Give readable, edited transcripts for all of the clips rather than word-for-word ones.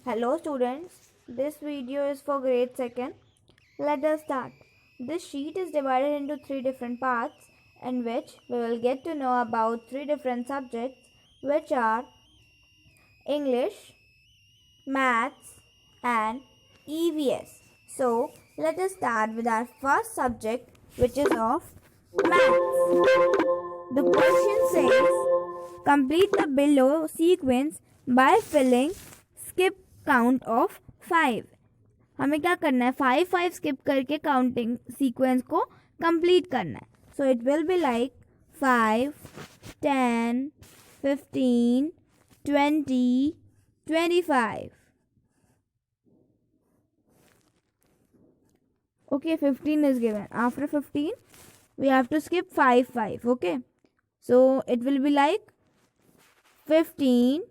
Hello students, this video is for grade 2nd. Let us start. This sheet is divided into 3 different parts in which we will get to know about 3 different subjects which are English, Maths and EVS. So let us start with our first subject which is of Maths. The question says complete the below sequence by filling skip count of 5. हमें क्या करना है 5 skip करके counting sequence को complete करना है. So it will be like 5, 10, 15, 20, 25. Okay, 15 is given. After 15 we have to skip 5. Okay, so it will be like 15,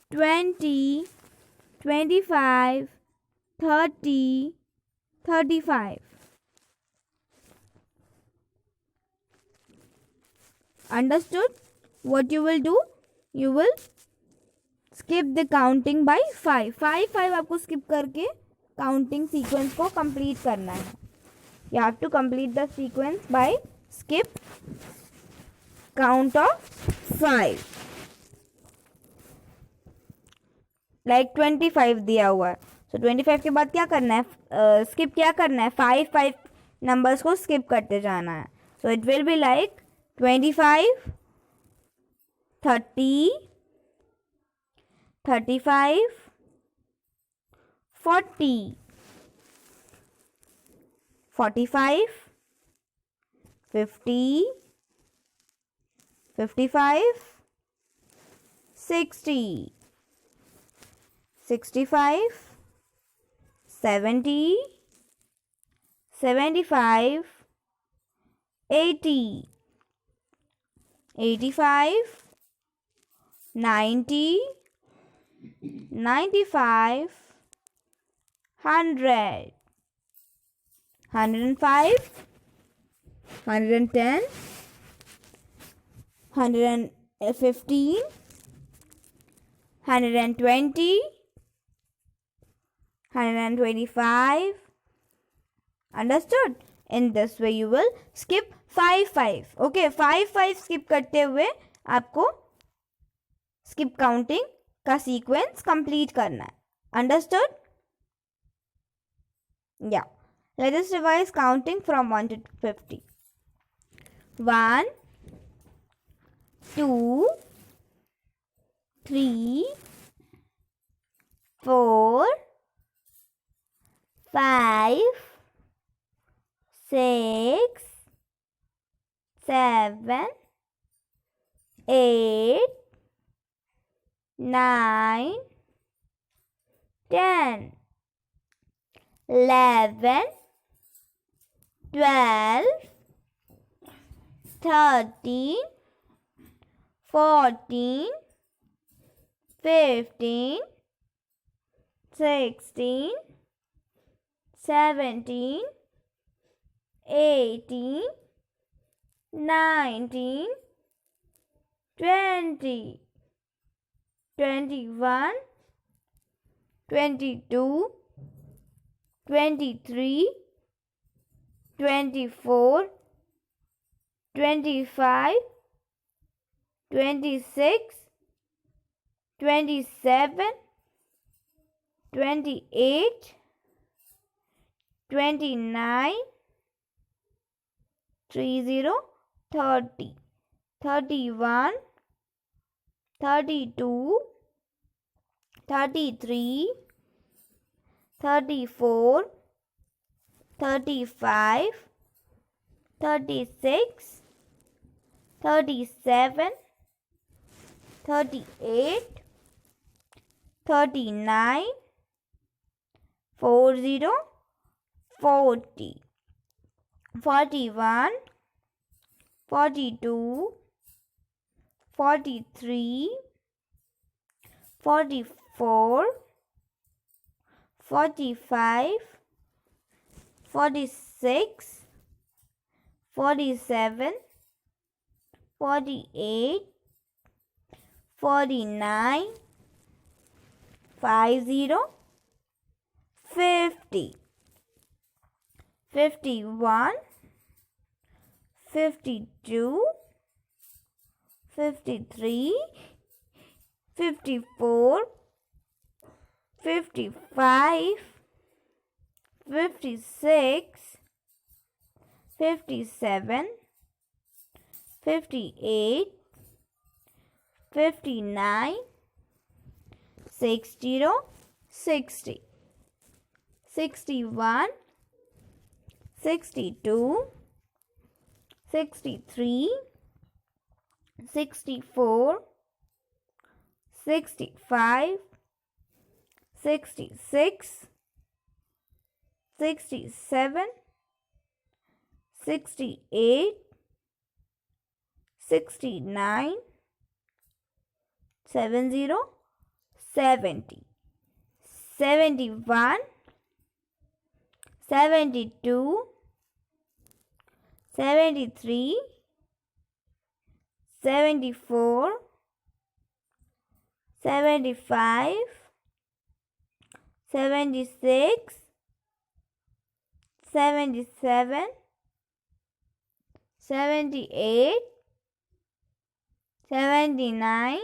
20, 25, 30, 35. Understood? What you will do? You will skip the counting by 5. 5 आपको skip करके counting sequence को complete करना है. You have to complete the sequence by skip count of 5. Like 25 दिया हुआ है. So 25 के बाद क्या करना है? Skip क्या करना है? 5 numbers को skip करते जाना है. So it will be like 25, 30, 35, 40, 45, 50, 55, 60, 65, 70, 75, 80, 85, 90, 95, 100, 105, 110, 115, 120, 125. Understood? In this way you will skip 5. Okay, 5 skip करते हुए आपको skip counting का sequence complete करना है. Understood? Yeah. Let us revise counting from 1 to 50. 1, 2, 3, 4, 5, 6, 7, 8, 9, 10, 11, 12, 13, 14, 15, 16, 17, 18, 19, 20, 21, 22, 23, 24, 25, 26, 27, 28, 29, 30, 30, 31, 32, 33, 34, 35, 36, 37, 38, 39, 40, 40, 41, 42, 43, 44, 45, 46, 47, 48, 49, 50, 50, 51, 52, 53, 54, 55, 56, 57, 58, 59, 60, 60, 61, 62, 63, 64, 65, 66, 67, 68, 69, 70, 70, 71, 72, 73, 74, 75, 76, 77, 78, 79,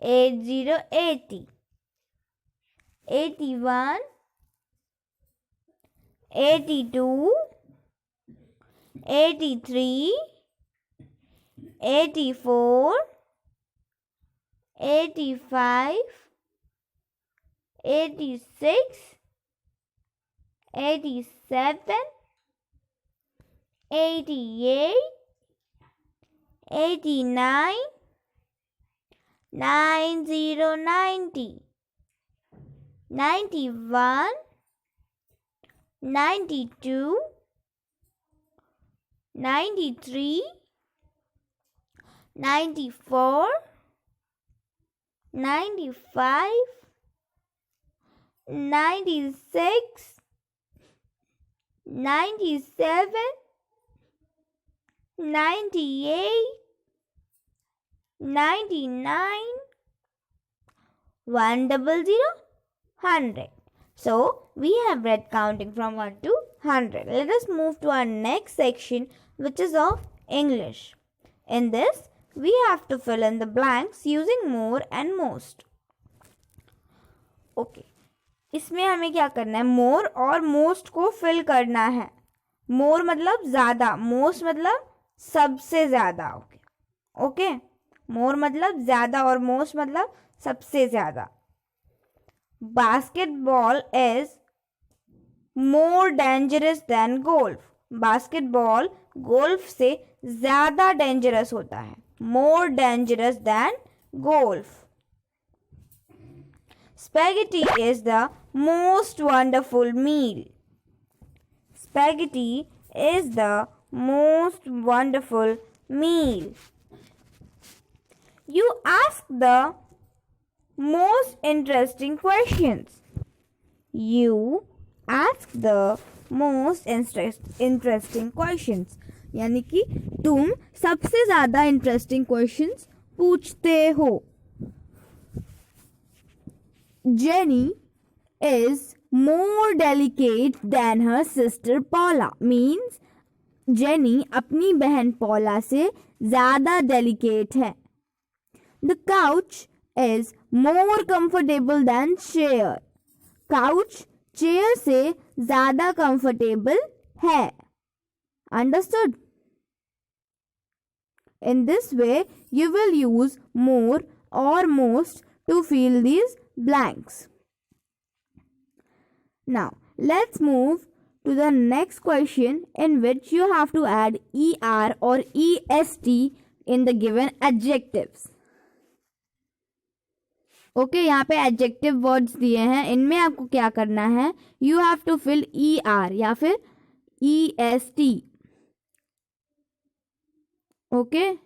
80, 80, 81, 82, 83, 84, 85, 86, 87, 88, 89, 90, 90, 91, 92, 93, 94, 95, 96, 97, 98, 99, 100, 100. So, we have read counting from 1 to 100. Let us move to our next section, which is of English. In this, we have to fill in the blanks using more and most. Okay. इसमें हमें क्या करना है? मोर और most को fill करना है. मोर मतलब ज़्यादा, मोस्ट मतलब सबसे ज़्यादा. ओके. मोर मतलब ज़्यादा और मोस्ट मतलब सबसे ज़्यादा. Basketball is more dangerous than golf. Basketball golf से ज़्यादा डेंजरस होता है. More dangerous than golf. Spaghetti is the most wonderful meal. Spaghetti is the most wonderful meal. You ask the most interesting questions. You ask the most interesting questions. यानी कि तुम सबसे ज़्यादा interesting questions पूछते हो. Jenny is more delicate than her sister Paula. Means Jenny अपनी बहन Paula से ज़्यादा delicate है. The couch is more comfortable than chair. Couch chair से ज़्यादा comfortable है. Understood? In this way, you will use more or most to fill these blanks. Now, let's move to the next question in which you have to add ER or EST in the given adjectives. Okay, यहाँ पे adjective words दिए हैं. इनमें आपको क्या करना है? You have to fill ER या फिर EST. Okay.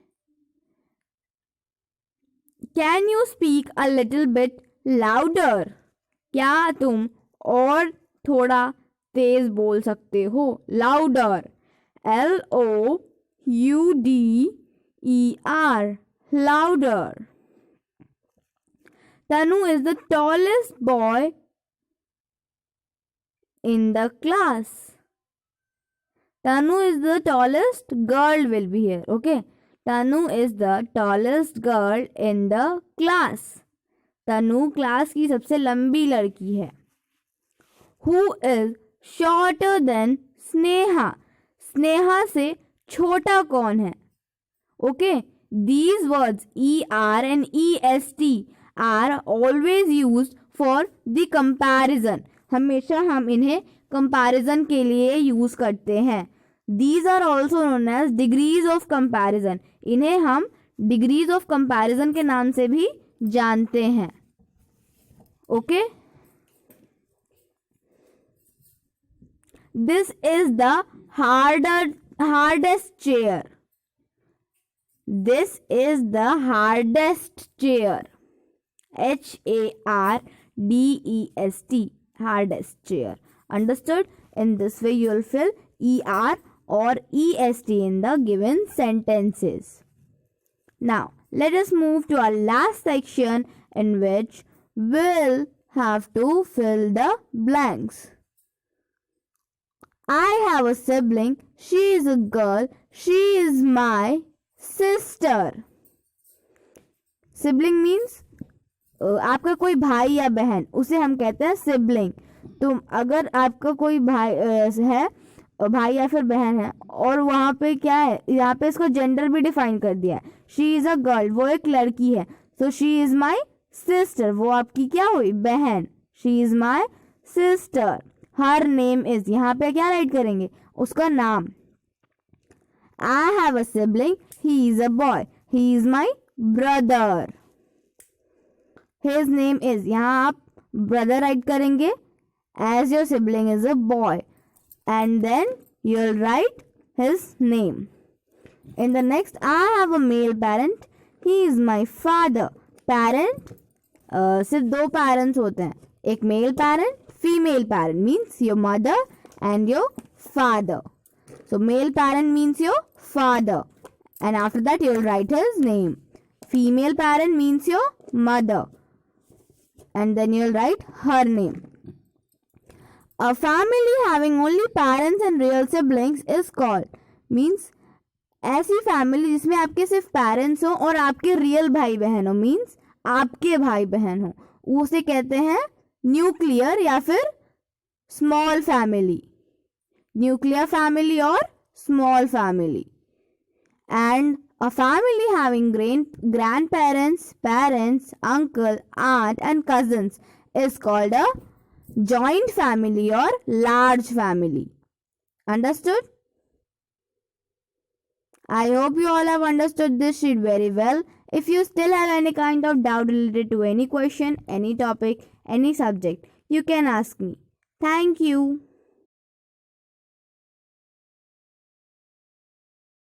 Can you speak a little bit louder? क्या तुम और थोड़ा तेज बोल सकते हो? Louder. LOUDER. Louder. Tanu is the tallest boy in the class. Tanu is the tallest girl will be here. Okay. Tanu is the tallest girl in the class. Tanu class की सबसे लंबी लड़की है. Who is shorter than Sneha? Sneha से छोटा कौन है? Okay, these words ER and EST are always used for the comparison. हमेशा हम इन्हें comparison के लिए यूज करते हैं. These are also known as degrees of comparison. इन्हें हम degrees of comparison के नाम से भी जानते हैं. Okay, this is the hardest chair. This is the hardest chair. HARDEST, hardest chair. Understood? In this way you will fill ER or EST in the given sentences. Now let us move to our last section, in which we'll have to fill the blanks. I have a sibling. She is a girl. She is my sister. Sibling means आपका कोई भाई या बहन, उसे हम कहते हैं sibling. तो अगर आपका कोई भाई है, भाई या फिर बहन है, और वहाँ पे क्या है, यहाँ पे इसको जेंडर भी डिफाइन कर दिया है. शी इज़ अ गर्ल, वो एक लड़की है. So she is my sister, वो आपकी क्या हुई, बहन. She is my sister. Her name is, यहाँ पे क्या राइट करेंगे, उसका नाम. I have a sibling. He is a boy. He is my brother. His name is, यहाँ आप ब्रदर राइट करेंगे as your sibling is a boy, and then you'll write his name. In the next, I have a male parent. He is my father. Parent, सिर्फ दो parents होते हैं, एक male parent, female parent means your mother and your father. So male parent means your father, and after that you'll write his name. Female parent means your mother, and then you'll write her name. A family having only parents and real siblings is called, means ऐसी family जिसमें आपके सिर्फ parents हो और आपके real भाई बहन हो, मीन्स आपके भाई बहन हो, उसे कहते हैं न्यूक्लियर या फिर स्मॉल फैमिली. न्यूक्लियर फैमिली और small family. And a family having grandparents, parents, uncle, aunt and cousins is called a joint family or large family. Understood? I hope you all have understood this sheet very well. If you still have any kind of doubt related to any question, any topic, any subject, you can ask me. Thank you.